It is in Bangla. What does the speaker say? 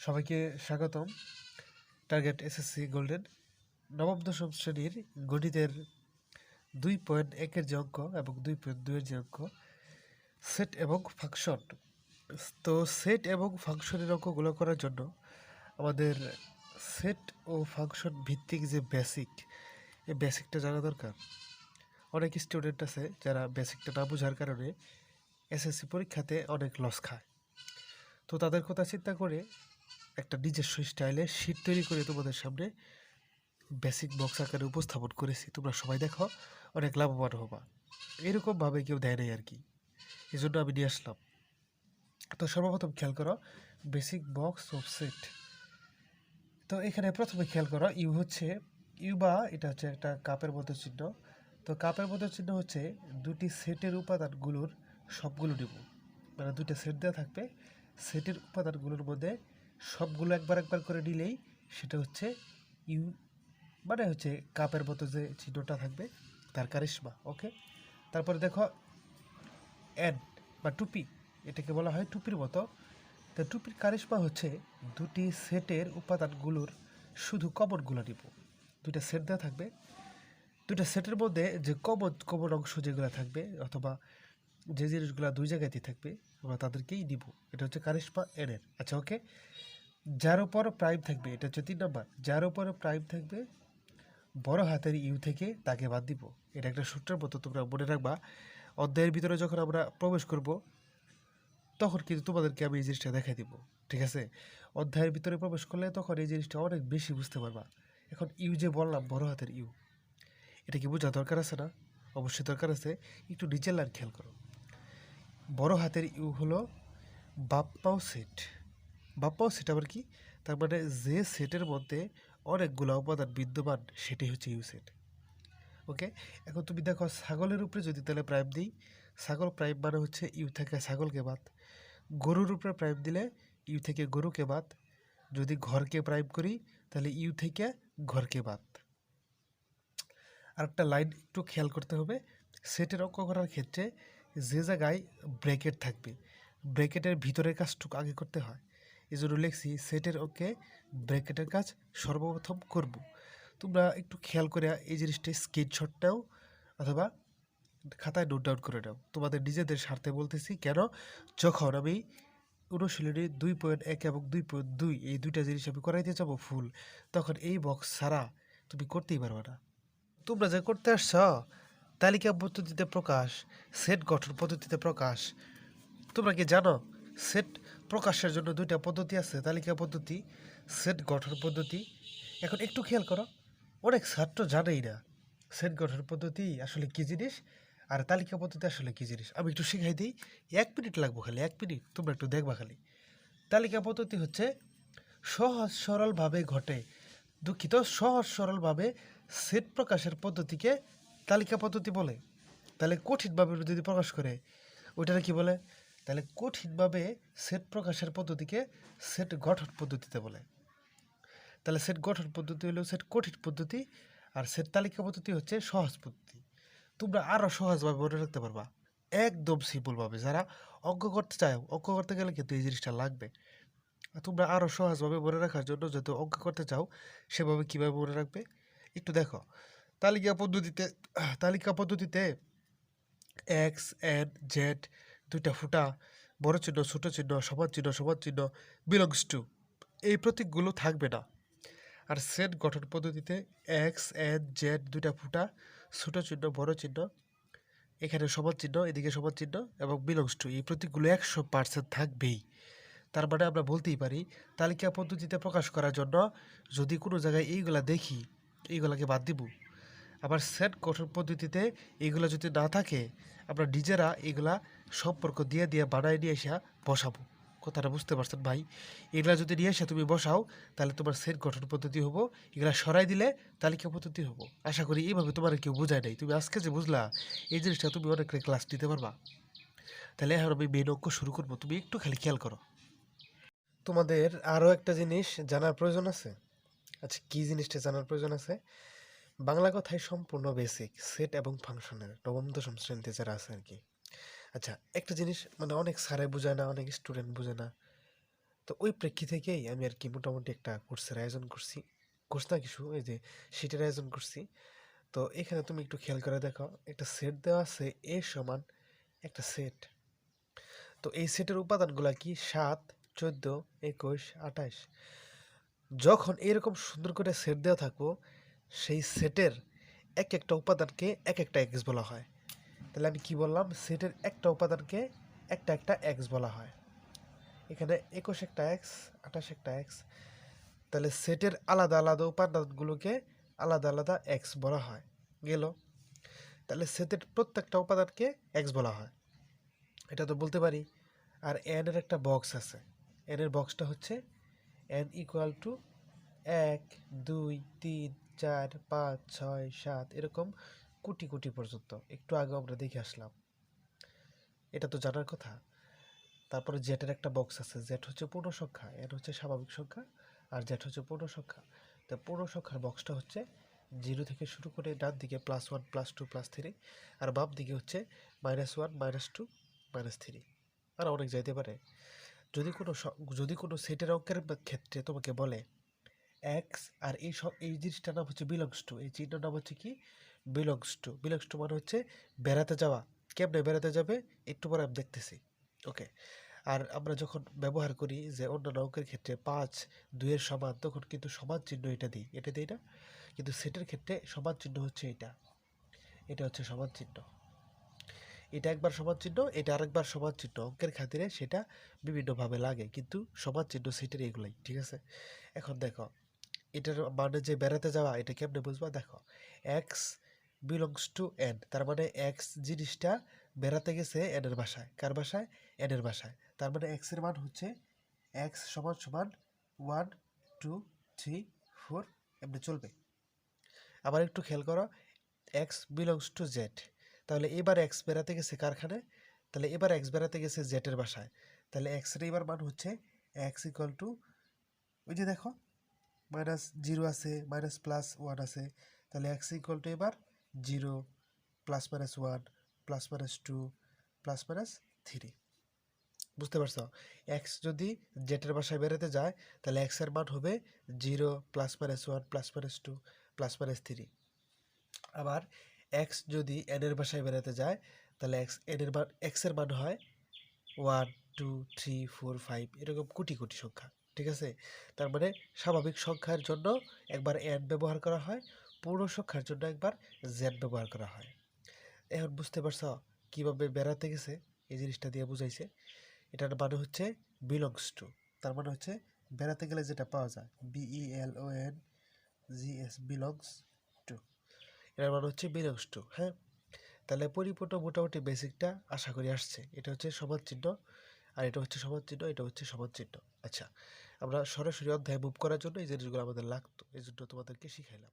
সবাইকে স্বাগতম। টার্গেট এসএসসি গোল্ডেন নবম দশম শ্রেণীর গণিতের 2.1-এর যে অঙ্ক এবং 2.2-এর যে অঙ্ক সেট এবং ফাংশন। তো সেট এবং ফাংশনের অঙ্কগুলো করার জন্য আমাদের সেট ও ফাংশন ভিত্তিক যে বেসিক, এই বেসিকটা জানা দরকার। অনেক স্টুডেন্ট আছে যারা বেসিকটা না বোঝার কারণে এসএসসি পরীক্ষাতে অনেক লস খায়। তো তাদের কথা চিন্তা করে একটা নিজস্ব স্টাইলে শীট তৈরি করে তোমাদের সামনে বেসিক বক্স আকারে উপস্থাপন করেছি। তোমরা সবাই দেখো, অনেক লাভবান হবা। এরকমভাবে কেউ দেয় নাই আর কি, এই জন্য আমি নিয়ে আসলাম। তো সর্বপ্রথম খেয়াল করো বেসিক বক্স অফ সেট। তো এখানে প্রথমে খেয়াল করো ইউ হচ্ছে ইউ বা এটা হচ্ছে একটা কাপের মতো চিহ্ন। তো কাপের মতো চিহ্ন হচ্ছে দুটি সেটের উপাদানগুলোর সবগুলো নেব, মানে দুটো সেট দেওয়া থাকবে, সেটের উপাদানগুলোর মধ্যে সবগুলো একবার একবার করে নিলেই সেটা হচ্ছে ইউ, মানে হচ্ছে কাপের মতো যে চিহ্নটা থাকবে তার কারিশমা। ওকে, তারপরে দেখো এন বা টুপি, এটাকে বলা হয় টুপির মতো। তো টুপির কারিশমা হচ্ছে দুটি সেটের উপাদানগুলোর শুধু কমনগুলো নিব। দুটা সেট দেওয়া থাকবে, দুটা সেটের মধ্যে যে কমন কমন অংশ যেগুলো থাকবে অথবা যে জিনিসগুলো দুই জায়গাতেই থাকবে আমরা তাদেরকেই নিব। এটা হচ্ছে কারিশমা এন এর। আচ্ছা, ওকে। যার উপর প্রাইম থাকবে, এটা হচ্ছে 3 নম্বর, যার উপরে প্রাইম থাকবে বড় হাতের ইউ থেকে তাকে বাদ দিব। এটা একটা সূত্রের মতো, তোমরা মনে রাখবা। অধ্যায়ের ভিতরে যখন আমরা প্রবেশ করব তখন কিন্তু তোমাদেরকে আমি এই জিনিসটা দেখাই দিব, ঠিক আছে? অধ্যায়ের ভিতরে প্রবেশ করলে তখন এই জিনিসটা অনেক বেশি বুঝতে পারবা। এখন ইউ যে বললাম বড় হাতের ইউ, এটা কি বোঝা দরকার আছে না? অবশ্যই দরকার আছে। একটু নিচের লাইন খেয়াল করো। বড় হাতের ইউ হলো বাপ্পাও সেট। বাপ্পাও সেট আবার কি? তার মানে যে সেটের মধ্যে অনেকগুলো উপাদান বিদ্যমান সেটি হচ্ছে ইউ সেট। ওকে, এখন তুমি দেখো ছাগলের উপরে যদি তাহলে প্রাইম দিই, ছাগল প্রাইম মানে হচ্ছে ইউ থেকে ছাগলকে বাদ। গরুর উপরে প্রাইম দিলে ইউ থেকে গরুকে বাদ। যদি ঘরকে প্রাইম করি তাহলে ইউ থেকে ঘরকে বাদ। আর একটা লাইন একটু খেয়াল করতে হবে, সেটের অঙ্ক করার ক্ষেত্রে যে জায়গায় ব্র্যাকেট থাকবে ব্র্যাকেটের ভিতরের কাজটুকু আগে করতে হয়। এই জন্য লিখছি সেটের অঙ্কে ব্র্যাকেটের কাজ সর্বপ্রথম করব। তোমরা একটু খেয়াল করে এই জিনিসটা স্ক্রিনশট নাও অথবা খাতায় নোট ডাউন করে নাও, তোমাদের নিজেদের স্বার্থে বলতেছি। কেন? যখন আমি অনুশীলনী 2.1 এবং 2.2 এই দুইটা জিনিস আমি করাইতে যাবো ফুল, তখন এই বক্স ছাড়া তুমি করতেই পারবে না। তোমরা যে করতে আসছ তালিকা পদ্ধতিতে প্রকাশ, সেট গঠন পদ্ধতিতে প্রকাশ, তোমরা কি জানো সেট প্রকাশের জন্য দুইটা পদ্ধতি আছে, তালিকা পদ্ধতি, সেট গঠন পদ্ধতি। এখন একটু খেয়াল করো, অনেক ছাত্র জানেই না সেট গঠন পদ্ধতি আসলে কী জিনিস আর তালিকা পদ্ধতি আসলে কী জিনিস। আমি একটু শিখাই দিই, 1 মিনিট লাগবো, খালি 1 মিনিট, তোমরা একটু দেখবা খালি। তালিকা পদ্ধতি হচ্ছে সহজ সরলভাবে ঘটে, দুঃখিত, সহজ সরলভাবে সেট প্রকাশের পদ্ধতিকে তালিকা পদ্ধতি বলে। তাহলে কঠিনভাবে যদি প্রকাশ করে ওইটারে কি বলে? তাহলে কঠিনভাবে সেট প্রকাশের পদ্ধতিকে সেট গঠন পদ্ধতিতে বলে। তাহলে সেট গঠন পদ্ধতি হলো সেট কঠিন পদ্ধতি, আর সেট তালিকা পদ্ধতি হচ্ছে সহজ পদ্ধতি। তোমরা আরও সহজভাবে মনে রাখতে পারবা, একদম সিম্পলভাবে। যারা অঙ্ক করতে চাও, অঙ্ক করতে গেলে কিন্তু এই জিনিসটা লাগবে। তোমরা আরও সহজভাবে মনে রাখার জন্য যত অঙ্ক করতে চাও সেভাবে কীভাবে মনে রাখবে একটু দেখো। তালিকা পদ্ধতিতে এক্স এন জেড দুইটা ফুটা, বড় চিহ্ন ছোট চিহ্ন সমান চিহ্ন সমান চিহ্ন, বিলংস টু, এই প্রতীকগুলো থাকবে না। আর সেট গঠন পদ্ধতিতে এক্স এন জেড দুইটা ফুটা, ছোট চিহ্ন বড় চিহ্ন, এখানে সমান চিহ্ন এদিকে সমান চিহ্ন এবং বিলংস টু, এই প্রতীকগুলো 100% থাকবেই। তার মানে আমরা বলতেই পারি তালিকা পদ্ধতিতে প্রকাশ করার জন্য যদি কোনো জায়গায় এইগুলা দেখি এইগুলাকে বাদ দিব। আবার সেট গঠন পদ্ধতিতে এইগুলা যদি না থাকে আমরা নিজেরা এইগুলা সম্পর্ক দিয়ে দিয়ে বানায় নিয়ে এসে বসাবো। কথাটা বুঝতে পারছেন ভাই? এগুলা যদি নিয়ে এসে তুমি বসাও তাহলে তোমার সেট গঠন পদ্ধতি হবো, এগুলা সরাই দিলে তালিকা পদ্ধতি হবো। আশা করি এইভাবে তোমার কেউ বোঝায় নাই, তুমি আজকে যে বুঝলা এই জিনিসটা তুমি অনেক ক্লাস নিতে পারবা। তাহলে এখন আমি মেন অঙ্ক শুরু করবো, তুমি একটু খালি খেয়াল করো। তোমাদের আরও একটা জিনিস জানার প্রয়োজন আছে। আচ্ছা, কী জিনিসটা জানার প্রয়োজন আছে? বাংলা কথায় সম্পূর্ণ বেসিক সেট এবং ফাংশনের নবম দশম শ্রেণীতে যারা আছে আর কি। আচ্ছা, একটা জিনিস মানে অনেক স্যারে বোঝায় না, অনেক স্টুডেন্ট বোঝে না, তো ওই প্রেক্ষি থেকেই আমি আর কি মোটামুটি একটা কোর্সের আয়োজন করছি, কোর্স না কিছু এই যে সিটের আয়োজন করছি। তো এখানে তুমি একটু খেয়াল করে দেখো, একটা সেট দেওয়া আছে এ সমান একটা সেট। তো এই সেটের উপাদানগুলো কি 7, 14, 21, 28। যখন এরকম সুন্দর করে সেট দেওয়া থাকবো, সেই সেটের এক একটা উপাদানকে এক একটা এক্স বলা হয়। তাহলে আমি কি বললাম, সেটের একটা উপাদানকে একটা একটা এক্স বলা হয়। এখানে 21 একটা এক্স, 28 একটা এক্স। তাহলে সেটের আলাদা আলাদা উপাদানগুলোকে আলাদা আলাদা এক্স বলা হয় গেল। তাহলে সেটের প্রত্যেকটা উপাদানকে এক্স বলা হয়, এটা তো বলতে পারি। আর এন এর একটা বক্স আছে, এন এর বক্সটা হচ্ছে এন ইকুয়াল টু 1, 2, 3, 4, 5, 6, 7 এরকম কোটি কোটি পর্যন্ত। একটু আগে আমরা দেখে আসলাম, এটা তো জানার কথা। তারপরে জেটের একটা বক্স আছে, জেট হচ্ছে পূর্ণ সংখ্যা, এন হচ্ছে স্বাভাবিক সংখ্যা, আর জেট হচ্ছে পূর্ণ সংখ্যা। তো পূর্ণ সংখ্যার বক্সটা হচ্ছে 0 থেকে শুরু করে ডান দিকে +1, +2, +3, আর বাম দিকে হচ্ছে -1, -2, -3, আর অনেক যাইতে পারে। যদি কোনো সেটের অঙ্কের ক্ষেত্রে তোমাকে বলে এক্স, আর এই জিনিসটার নাম হচ্ছে বিলংস টু, এই চিহ্নর নাম হচ্ছে কি, বিলংস টু মানে হচ্ছে বেড়াতে যাওয়া। কেমনে বেড়াতে যাবে একটু পরে আমি দেখতেছি, ওকে। আর আমরা যখন ব্যবহার করি যে অন্যান্য অঙ্কের ক্ষেত্রে 5, 2 এর সমান, তখন কিন্তু সমান চিহ্ন এটা দিই না, কিন্তু সেটের ক্ষেত্রে সমান চিহ্ন হচ্ছে এটা হচ্ছে সমান চিহ্ন। এটা একবার সমান চিহ্ন, এটা আরেকবার সমান চিহ্ন, অঙ্কের খাতিরে সেটা বিভিন্নভাবে লাগে, কিন্তু সমান চিহ্ন সেটের এগুলাই, ঠিক আছে। এখন দেখো, এটার মানে যে বেড়াতে যাওয়া, এটা কেমনে বুঝবা, দেখো এক্স বিলংস টু এন, তার মানে এক্স জিনিসটা বেড়াতে গেছে এন এর বাসায়। কার বাসায়? এন এর বাসায়। তার মানে এক্স এর মান হচ্ছে এক্স সমান সমান 1, 2, 3, 4 এমনি চলবে। আবার একটু খেয়াল করো, এক্স বিলংস টু জেড, তাহলে এবার এক্স বেড়াতে গেছে কারখানে, তাহলে এবার এক্স বেড়াতে গেছে জেটের বাসায়। তাহলে এক্স এর এবার মান হচ্ছে এক্স ইকুয়াল টু, ওই যে দেখো -0 আছে, -+1 আছে, তাহলে এক্স ইকুয়াল টু এবার 0, +-1, +-2, +-3। বুঝতে পারছো? এক্স যদি জেটের বাসায় বেরোতে যায়, তাহলে এক্স এর মান হবে 0, +-1, +-2, +-3। আবার এক্স যদি এন এর বাসায় বেরোতে যায়, তাহলে এক্স এর মান হয় 1, 2, 3, 4, 5 এরকম কোটি কোটি সংখ্যা, ঠিক আছে। তার মানে স্বাভাবিক সংখ্যার জন্য একবার এন ব্যবহার করা হয়, পূর্ণ সংখ্যার জন্য একবার জেড ব্যবহার করা হয়। এখন বুঝতে পারছো কিভাবে বেড়াতে গেছে, এই জিনিসটা দিয়ে বুঝাইছে। এটার মানে হচ্ছে বিলংস টু, তার মানে হচ্ছে বেড়াতে গেলে যেটা পাওয়া যায়, BELONGS, বিলংস টু, এটার মানে হচ্ছে বিলংস টু। হ্যাঁ, তাহলে পরিপূর্ণ মোটামুটি বেসিকটা আশা করি আসছে। এটা হচ্ছে সমান চিহ্ন, আর এটা হচ্ছে সমান চিহ্ন, এটা হচ্ছে সমান চিহ্ন। আচ্ছা, আমরা সরাসরি অধ্যায়ে মুভ করার জন্য এই জিনিসগুলো আমাদের লাগতো, এই জন্য তোমাদেরকে শিখাইলাম।